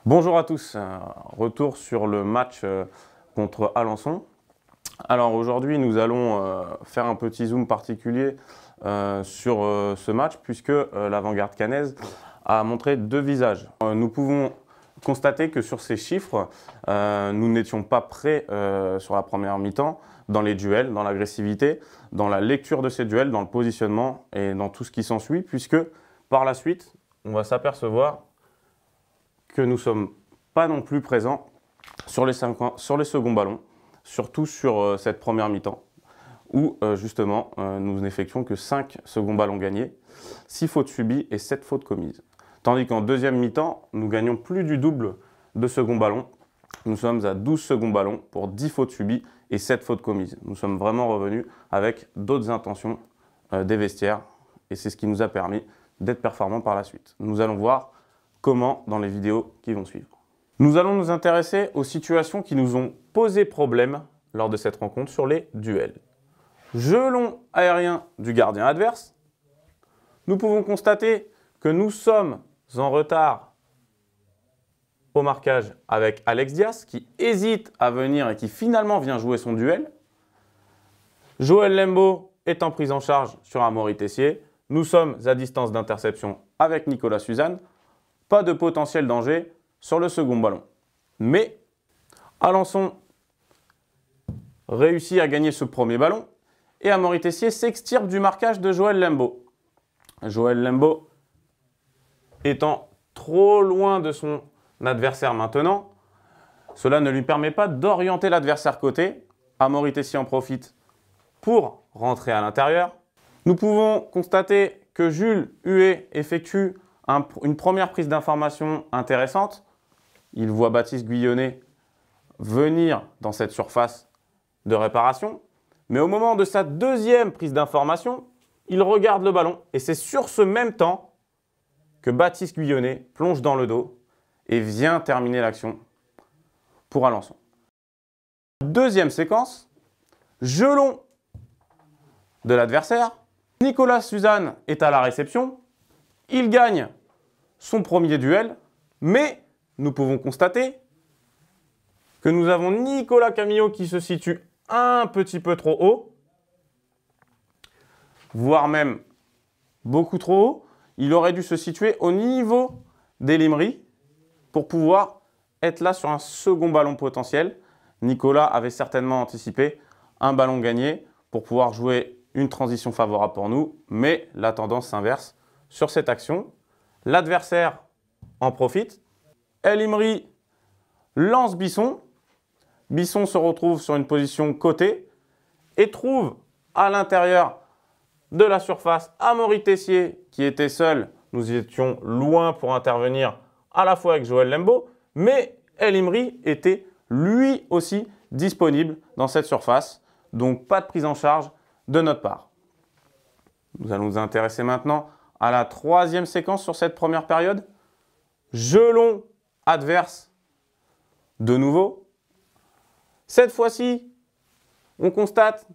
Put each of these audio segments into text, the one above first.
Bonjour à tous, retour sur le match contre Alençon. Alors aujourd'hui nous allons faire un petit zoom particulier sur ce match puisque l'avant-garde caennaise a montré deux visages. Nous pouvons constater que sur ces chiffres, nous n'étions pas prêts sur la première mi-temps dans les duels, dans l'agressivité, dans la lecture de ces duels, dans le positionnement et dans tout ce qui s'ensuit puisque par la suite on va s'apercevoir que nous ne sommes pas non plus présents sur les seconds ballons, surtout sur cette première mi-temps, où justement nous n'effectuons que 5 seconds ballons gagnés, 6 fautes subies et 7 fautes commises. Tandis qu'en deuxième mi-temps, nous gagnons plus du double de seconds ballons. Nous sommes à 12 seconds ballons pour 10 fautes subies et 7 fautes commises. Nous sommes vraiment revenus avec d'autres intentions des vestiaires et c'est ce qui nous a permis d'être performants par la suite. Nous allons voir comment dans les vidéos qui vont suivre. Nous allons nous intéresser aux situations qui nous ont posé problème lors de cette rencontre sur les duels. Jeu long aérien du gardien adverse. Nous pouvons constater que nous sommes en retard au marquage avec Alex Dias qui hésite à venir et qui finalement vient jouer son duel. Joël Lembo est en prise en charge sur Amaury Tessier. Nous sommes à distance d'interception avec Nicolas Suzanne. Pas de potentiel danger sur le second ballon. Mais Alençon réussit à gagner ce premier ballon et Amaury Tessier s'extirpe du marquage de Joël Lembo. Joël Lembo étant trop loin de son adversaire maintenant, cela ne lui permet pas d'orienter l'adversaire côté. Amaury Tessier en profite pour rentrer à l'intérieur. Nous pouvons constater que Jules Huet effectue une première prise d'information intéressante. Il voit Baptiste Guyonnet venir dans cette surface de réparation. Mais au moment de sa deuxième prise d'information, il regarde le ballon. Et c'est sur ce même temps que Baptiste Guyonnet plonge dans le dos et vient terminer l'action pour Alençon. Deuxième séquence, jeu long de l'adversaire. Nicolas Suzanne est à la réception. Il gagne son premier duel, mais nous pouvons constater que nous avons Nicolas Camillo qui se situe un petit peu trop haut, voire même beaucoup trop haut. Il aurait dû se situer au niveau d'El Imri pour pouvoir être là sur un second ballon potentiel. Nicolas avait certainement anticipé un ballon gagné pour pouvoir jouer une transition favorable pour nous, mais la tendance s'inverse sur cette action. L'adversaire en profite. El Imri lance Bisson. Bisson se retrouve sur une position côté et trouve à l'intérieur de la surface Amaury Tessier qui était seul. Nous étions loin pour intervenir à la fois avec Joël Lembo, mais El Imri était lui aussi disponible dans cette surface. Donc pas de prise en charge de notre part. Nous allons nous intéresser maintenant à la troisième séquence sur cette première période. Jeu long adverse de nouveau. Cette fois-ci, on constate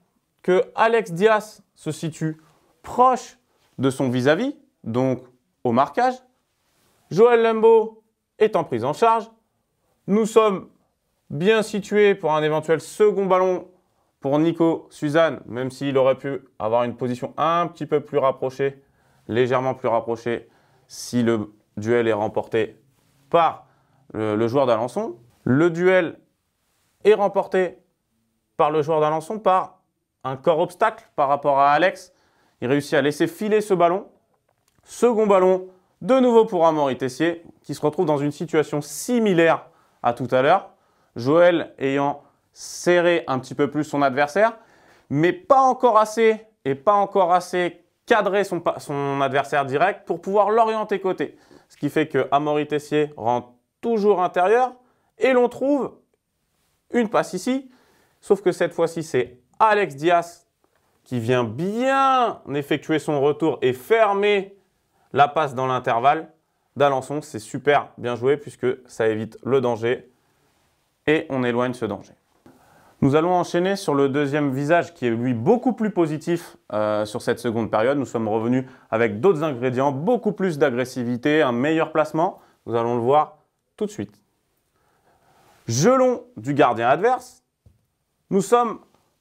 que Alex Dias se situe proche de son vis-à-vis, donc au marquage. Joël Lembo est en prise en charge. Nous sommes bien situés pour un éventuel second ballon pour Nico Suzanne, même s'il aurait pu avoir une position un petit peu plus rapprochée, légèrement plus rapprochée, si le duel est remporté par le joueur d'Alençon. Le duel est remporté par le joueur d'Alençon par un corps obstacle par rapport à Alex. Il réussit à laisser filer ce ballon. Second ballon, de nouveau pour Amaury Tessier, qui se retrouve dans une situation similaire à tout à l'heure. Joël ayant serré un petit peu plus son adversaire, mais pas encore assez cadrer son adversaire direct pour pouvoir l'orienter côté. Ce qui fait que Amaury Tessier rentre toujours intérieur et l'on trouve une passe ici. Sauf que cette fois-ci, c'est Alex Dias qui vient bien effectuer son retour et fermer la passe dans l'intervalle d'Alençon. C'est super bien joué puisque ça évite le danger et on éloigne ce danger. Nous allons enchaîner sur le deuxième visage qui est lui beaucoup plus positif sur cette seconde période. Nous sommes revenus avec d'autres ingrédients, beaucoup plus d'agressivité, un meilleur placement. Nous allons le voir tout de suite. Jeu long du gardien adverse. Nous sommes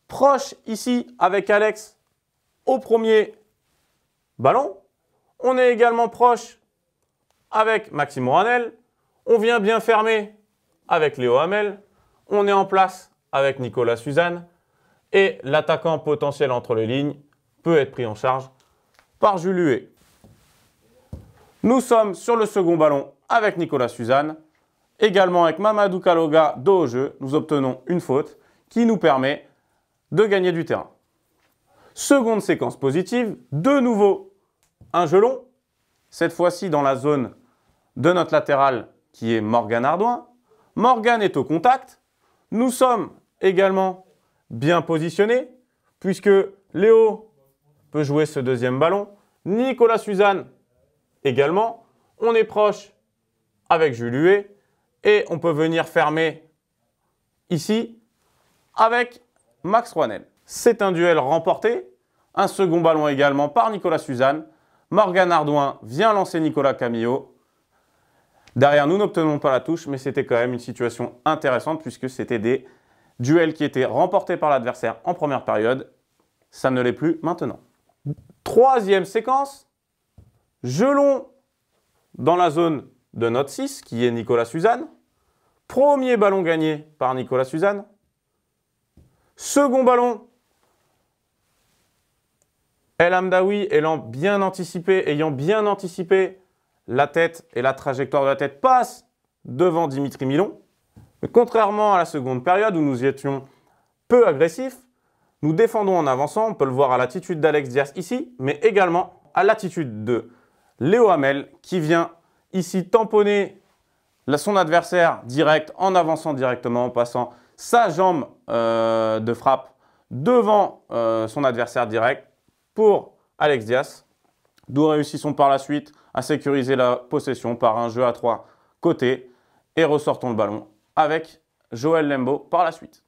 proches ici avec Alex au premier ballon. On est également proche avec Maxime Moranel. On vient bien fermer avec Léo Hamel. On est en place avec Nicolas Suzanne. Et l'attaquant potentiel entre les lignes peut être pris en charge par Jules Huet. Nous sommes sur le second ballon avec Nicolas Suzanne. Également avec Mamadou Kaloga, dos au jeu, nous obtenons une faute qui nous permet de gagner du terrain. Seconde séquence positive, de nouveau un jeu long, cette fois-ci dans la zone de notre latéral qui est Morgan Ardouin. Morgan est au contact. Nous sommes également bien positionnés puisque Léo peut jouer ce deuxième ballon. Nicolas Suzanne également. On est proche avec Jules Huet et on peut venir fermer ici avec Max Rouanel. C'est un duel remporté. Un second ballon également par Nicolas Suzanne. Morgan Ardouin vient lancer Nicolas Camillo. Derrière, nous n'obtenons pas la touche, mais c'était quand même une situation intéressante puisque c'était des duels qui étaient remportés par l'adversaire en première période. Ça ne l'est plus maintenant. Troisième séquence. Jeu long dans la zone de notre 6, qui est Nicolas Suzanne. Premier ballon gagné par Nicolas Suzanne. Second ballon. El Hamdaoui ayant bien anticipé la tête et la trajectoire de la tête passe devant Dimitri Milon. Mais contrairement à la seconde période où nous étions peu agressifs, nous défendons en avançant. On peut le voir à l'attitude d'Alex Diaz ici, mais également à l'attitude de Léo Hamel qui vient ici tamponner son adversaire direct en avançant directement, en passant sa jambe de frappe devant son adversaire direct pour Alex Diaz. Nous réussissons par la suite à sécuriser la possession par un jeu à 3 côtés et ressortons le ballon avec Joël Lembo par la suite.